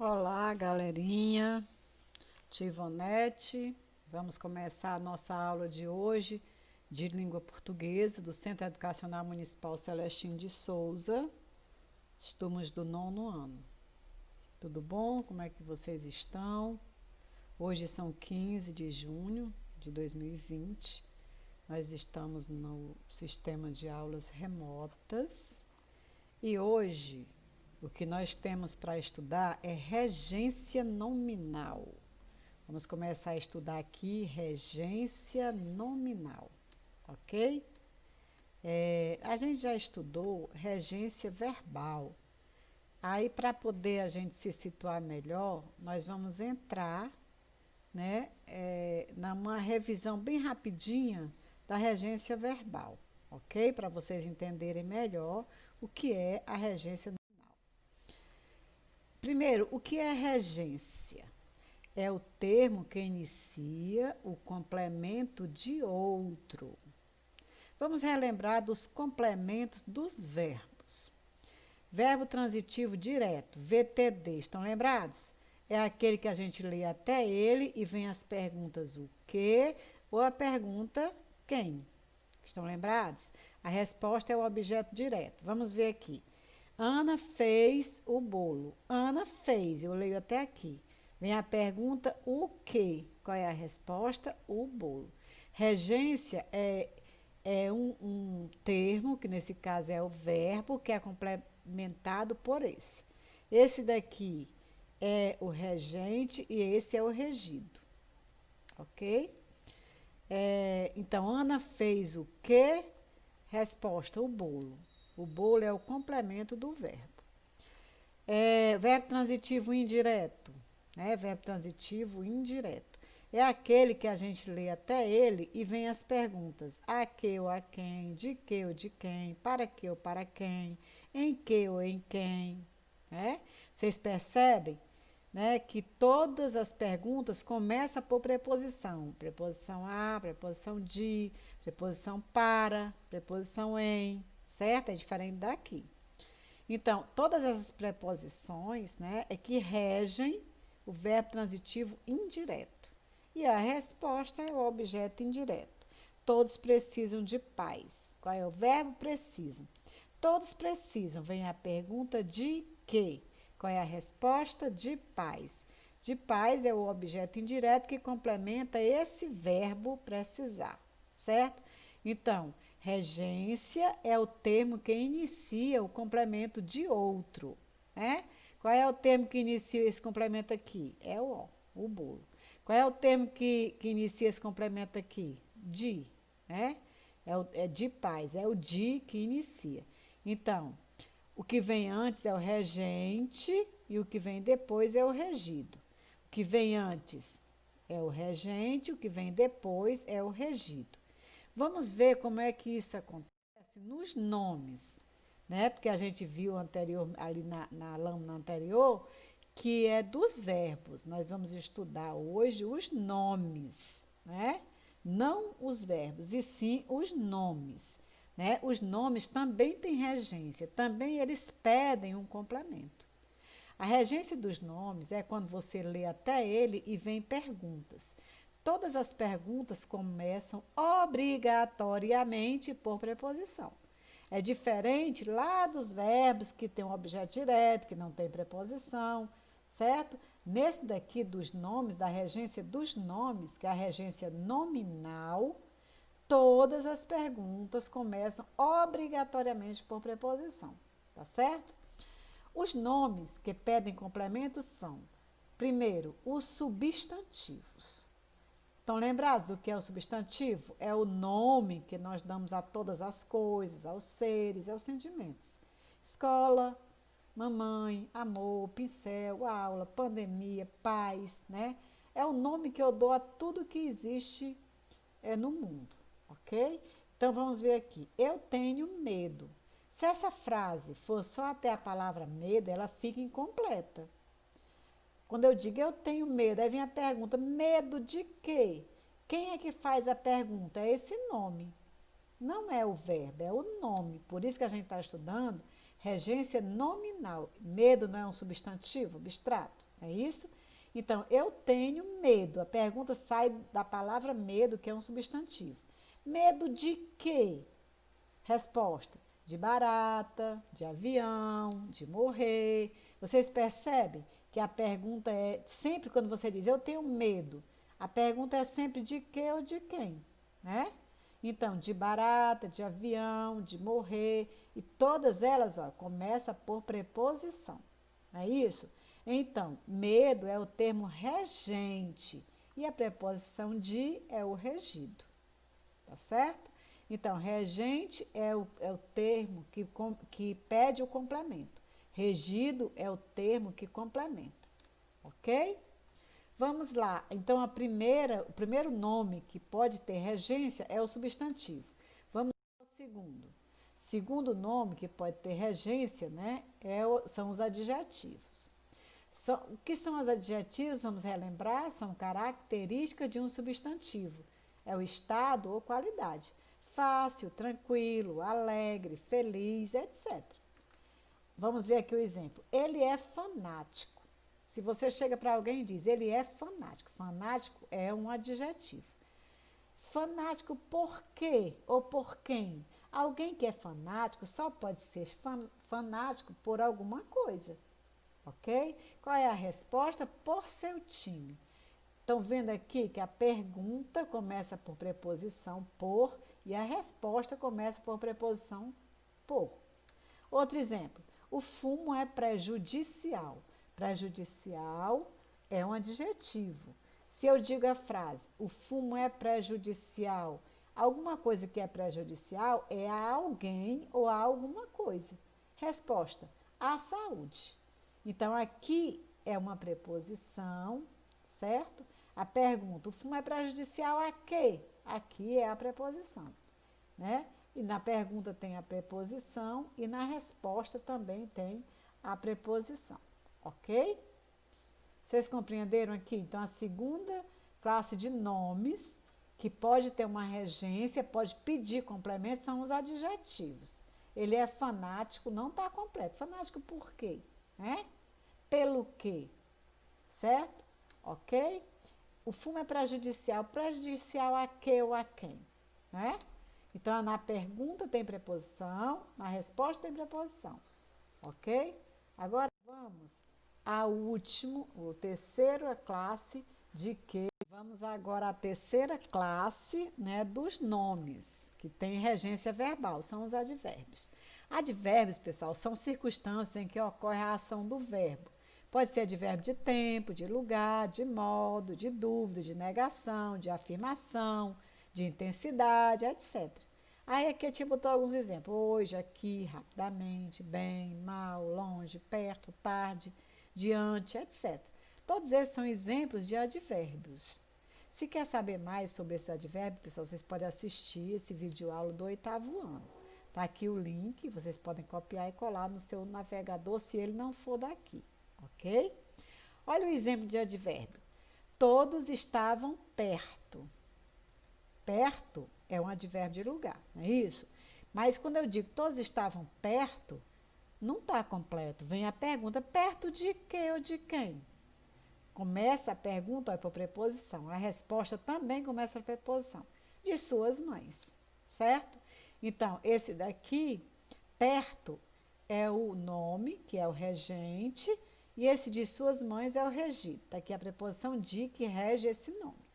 Olá, galerinha, Tivonete. Vamos começar a nossa aula de hoje de língua portuguesa do Centro Educacional Municipal Celestino de Souza. Estamos do nono ano. Tudo bom? Como é que vocês estão? Hoje são 15 de junho de 2020. Nós estamos no sistema de aulas remotas e hoje o que nós temos para estudar é regência nominal. Vamos começar a estudar aqui regência nominal, ok? A gente já estudou regência verbal. Aí, para poder a gente se situar melhor, nós vamos entrar, né, numa revisão bem rapidinha da regência verbal, ok? Para vocês entenderem melhor o que é a regência nominal. Primeiro, o que é regência? É o termo que inicia o complemento de outro. Vamos relembrar dos complementos dos verbos. Verbo transitivo direto, VTD, estão lembrados? É aquele que a gente lê até ele e vem as perguntas o que ou a pergunta quem. Estão lembrados? A resposta é o objeto direto. Vamos ver aqui. Ana fez o bolo. Ana fez, eu leio até aqui. Vem a pergunta, o quê? Qual é a resposta? O bolo. Regência é um termo, que nesse caso é o verbo, que é complementado por esse. Esse daqui é o regente e esse é o regido. Ok? Então, Ana fez o quê? Resposta, o bolo. O bolo é o complemento do verbo. Verbo transitivo indireto, né? Verbo transitivo indireto. É aquele que a gente lê até ele e vem as perguntas: a que ou a quem, de que ou de quem, para que ou para quem, em que ou em quem. Né? Vocês percebem, né, que todas as perguntas começam por preposição. Preposição a, preposição de, preposição para, preposição em, certo? É diferente daqui. Então, todas essas preposições, né, é que regem o verbo transitivo indireto. E a resposta é o objeto indireto. Todos precisam de paz. Qual é o verbo? Precisam. Todos precisam. Vem a pergunta de quê? Qual é a resposta? De paz. De paz é o objeto indireto que complementa esse verbo precisar, certo? Então, regência é o termo que inicia o complemento de outro, né? Qual é o termo que inicia esse complemento aqui? É o bolo. Qual é o termo que inicia esse complemento aqui? De, né? É de paz, é o de que inicia. Então, o que vem antes é o regente e o que vem depois é o regido. O que vem antes é o regente, o que vem depois é o regido. Vamos ver como é que isso acontece nos nomes, né? Porque a gente viu anterior, ali na lâmina anterior, que é dos verbos. Nós vamos estudar hoje os nomes, né? Não os verbos, e sim os nomes. Né? Os nomes também têm regência, também eles pedem um complemento. A regência dos nomes é quando você lê até ele e vem perguntas. Todas as perguntas começam obrigatoriamente por preposição. É diferente lá dos verbos que tem um objeto direto, que não tem preposição, certo? Nesse daqui dos nomes, da regência dos nomes, que é a regência nominal, todas as perguntas começam obrigatoriamente por preposição, tá certo? Os nomes que pedem complementos são, primeiro, os substantivos. Estão lembrados do que é o substantivo? É o nome que nós damos a todas as coisas, aos seres, aos sentimentos. Escola, mamãe, amor, pincel, aula, pandemia, paz, né? É o nome que eu dou a tudo que existe no mundo, ok? Então vamos ver aqui. Eu tenho medo. Se essa frase for só até a palavra medo, ela fica incompleta. Quando eu digo eu tenho medo, aí vem a pergunta: medo de quê? Quem é que faz a pergunta? É esse nome. Não é o verbo, é o nome. Por isso que a gente está estudando regência nominal. Medo não é um substantivo abstrato, É isso? Então, eu tenho medo. A pergunta sai da palavra medo, que é um substantivo. Medo de quê? Resposta: de barata, de avião, de morrer. Vocês percebem que a pergunta é sempre quando você diz eu tenho medo, a pergunta é sempre de quê ou de quem, né? Então, de barata, de avião, de morrer, e todas elas, ó, começam por preposição. Não é isso? Então, medo é o termo regente e a preposição de é o regido. Tá certo? Então, regente é o termo que pede o complemento. Regido é o termo que complementa. Ok? Vamos lá. Então, o primeiro nome que pode ter regência é o substantivo. Vamos ao segundo. Segundo nome que pode ter regência, né, são os adjetivos. O que são os adjetivos? Vamos relembrar, são características de um substantivo. É o estado ou qualidade. Fácil, tranquilo, alegre, feliz, etc. Vamos ver aqui o exemplo. Ele é fanático. Se você chega para alguém e diz, ele é fanático. Fanático é um adjetivo. Fanático por quê ou por quem? Alguém que é fanático só pode ser fanático por alguma coisa. Ok? Qual é a resposta? Por seu time. Estão vendo aqui que a pergunta começa por preposição por e a resposta começa por preposição por. Outro exemplo. O fumo é prejudicial. Prejudicial é um adjetivo. Se eu digo a frase, o fumo é prejudicial, alguma coisa que é prejudicial é a alguém ou a alguma coisa. Resposta: à saúde. Então, aqui é uma preposição, certo? A pergunta, o fumo é prejudicial a quê? Aqui é a preposição, né? E na pergunta tem a preposição e na resposta também tem a preposição, ok? Vocês compreenderam aqui? Então, a segunda classe de nomes que pode ter uma regência, pode pedir complemento, são os adjetivos. Ele é fanático, não está completo. Fanático por quê? Né? Pelo quê? Certo? Ok? O fumo é prejudicial. Prejudicial a quê ou a quem? Né? Então, na pergunta tem preposição, na resposta tem preposição. Ok? Agora vamos ao último, o terceira classe de que vamos agora à terceira classe, né, dos nomes que tem regência verbal, são os advérbios. Advérbios, pessoal, são circunstâncias em que ocorre a ação do verbo. Pode ser advérbio de tempo, de lugar, de modo, de dúvida, de negação, de afirmação, de intensidade, etc. Aí aqui a gente botou alguns exemplos. Hoje, aqui, rapidamente, bem, mal, longe, perto, tarde, diante, etc. Todos esses são exemplos de advérbios. Se quer saber mais sobre esse advérbio, pessoal, vocês podem assistir esse vídeo aula do 8º ano. Está aqui o link, vocês podem copiar e colar no seu navegador se ele não for daqui, ok? Olha o exemplo de advérbio. Todos estavam perto. Perto é um advérbio de lugar, não é isso? Mas quando eu digo todos estavam perto, não está completo. Vem a pergunta, perto de quê ou de quem? Começa a pergunta por preposição. A resposta também começa por preposição. De suas mães, certo? Então, esse daqui, perto, é o nome, que é o regente, e esse de suas mães é o regido. Está aqui a preposição de que rege esse nome,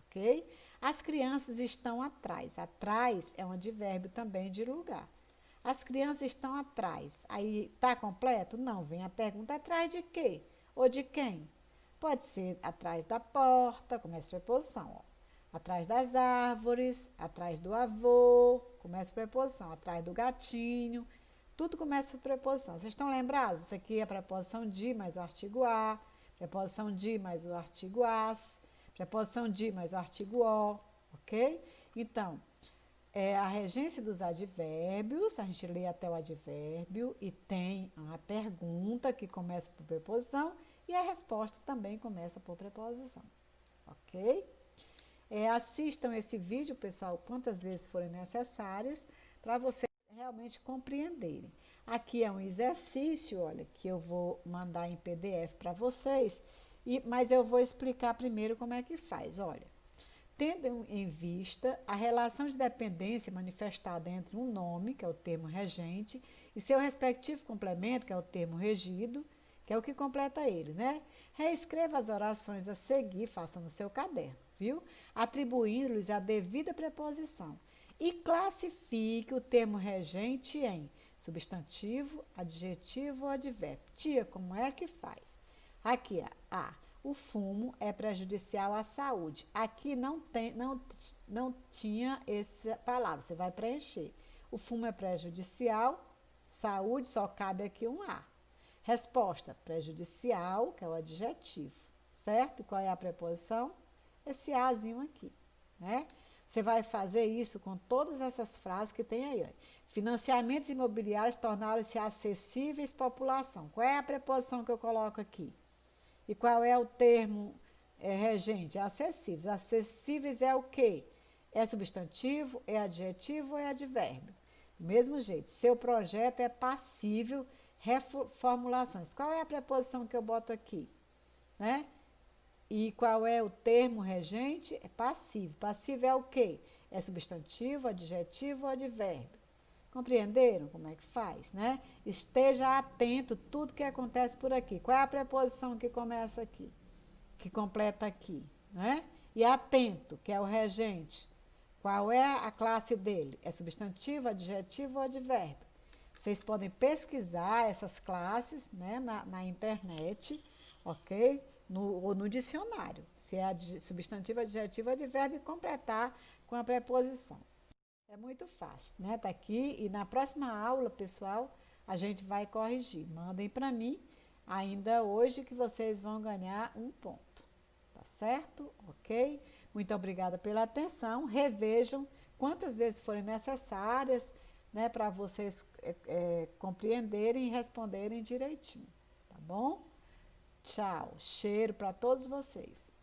ok? As crianças estão atrás. Atrás é um advérbio também de lugar. As crianças estão atrás. Aí, está completo? Não. Vem a pergunta, atrás de quê? Ou de quem? Pode ser atrás da porta, começa a preposição, ó. Atrás das árvores, atrás do avô, começa a preposição. Atrás do gatinho, tudo começa a preposição. Vocês estão lembrados? Isso aqui é a preposição de mais o artigo a, preposição de mais o artigo as, preposição de mais o artigo o, ok? Então, a regência dos advérbios, a gente lê até o advérbio e tem a pergunta que começa por preposição e a resposta também começa por preposição, ok? Assistam esse vídeo, pessoal, quantas vezes forem necessárias, para vocês realmente compreenderem. Aqui é um exercício, olha, que eu vou mandar em PDF para vocês, mas eu vou explicar primeiro como é que faz. Olha, tendo em vista a relação de dependência manifestada entre um nome, que é o termo regente, e seu respectivo complemento, que é o termo regido, que é o que completa ele, né? Reescreva as orações a seguir, faça no seu caderno, viu? Atribuindo-lhes a devida preposição. E classifique o termo regente em substantivo, adjetivo ou advérbio. Tia, como é que faz? Aqui, A. O fumo é prejudicial à saúde. Aqui não tinha essa palavra, você vai preencher. O fumo é prejudicial, saúde, só cabe aqui um A. Resposta, prejudicial, que é o adjetivo, certo? Qual é a preposição? Esse Azinho aqui, né? Você vai fazer isso com todas essas frases que tem aí. Ó. Financiamentos imobiliários tornaram-se acessíveis à população. Qual é a preposição que eu coloco aqui? E qual é o termo regente? Acessíveis. Acessíveis é o quê? É substantivo, é adjetivo ou é advérbio? Do mesmo jeito, seu projeto é passível reformulações. Qual é a preposição que eu boto aqui? Né? E qual é o termo regente? É passivo. Passivo é o quê? É substantivo, adjetivo ou advérbio. Compreenderam como é que faz, né? Esteja atento a tudo que acontece por aqui. Qual é a preposição que começa aqui? Que completa aqui, né? E atento, que é o regente. Qual é a classe dele? É substantivo, adjetivo ou advérbio? Vocês podem pesquisar essas classes, né, na internet, ok? Ou no dicionário, se é substantivo, adjetivo, advérbio, e completar com a preposição. É muito fácil, né? Tá aqui e na próxima aula, pessoal, a gente vai corrigir. Mandem para mim ainda hoje que vocês vão ganhar um ponto. Tá certo? Ok? Muito obrigada pela atenção. Revejam quantas vezes forem necessárias, né, para vocês compreenderem e responderem direitinho. Tá bom? Tchau. Cheiro para todos vocês.